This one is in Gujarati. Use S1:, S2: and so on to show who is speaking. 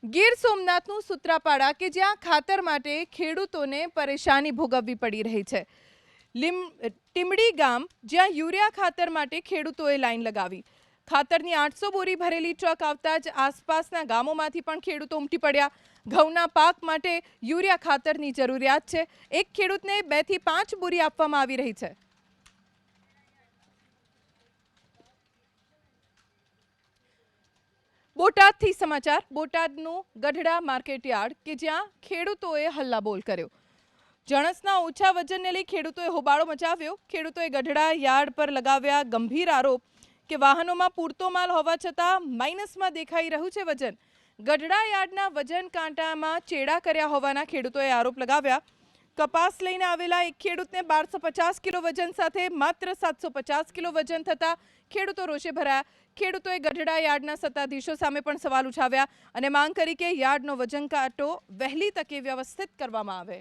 S1: ગીર સોમનાથનું સૂત્રાપાડા કે જ્યાં ખાતર માટે ખેડૂતોને પરેશાની ભોગવવી પડી રહી છે. ટીમડી ગામ જ્યાં યુરિયા ખાતર માટે ખેડૂતોએ લાઈન લગાવી. ખાતરની 800 બોરી ભરેલી ટ્રક આવતા જ આસપાસના ગામોમાંથી પણ ખેડૂતો ઉમટી પડ્યા. ઘઉંના પાક માટે યુરિયા ખાતરની જરૂરિયાત છે. એક ખેડૂતને 2 થી 5 બોરી આપવામાં આવી રહી છે. બોટાદથી સમાચાર. બોટાદનું ગઢડા માર્કેટયાર્ડ કે જ્યાં ખેડૂતોએ હલ્લાબોલ કર્યો. જણસના ઓછા વજનને લઈ ખેડૂતોએ હોબાળો મચાવ્યો. ખેડૂતોએ ગઢડા યાર્ડ પર લગાવ્યા ગંભીર આરોપ કે વાહનોમાં પૂરતો માલ હોવા છતાં માઇનસમાં દેખાઈ રહ્યું છે વજન. ગઢડા યાર્ડના વજન કાંટામાં ચેડા કર્યા હોવાના ખેડૂતોએ આરોપ લગાવ્યા. કપાસ લઈને આવેલા એક ખેડૂતને 1250 કિલો વજન સાથે માત્ર 750 કિલો વજન થતા ખેડૂતો રોષે ભરાયા. ખેડૂતોએ ગઢડા યાર્ડના સત્તાધીશો સામે પણ સવાલ ઉઠાવ્યા અને માંગ કરી કે યાર્ડનો વજન કાંટો વહેલી તકે વ્યવસ્થિત કરવામાં આવે.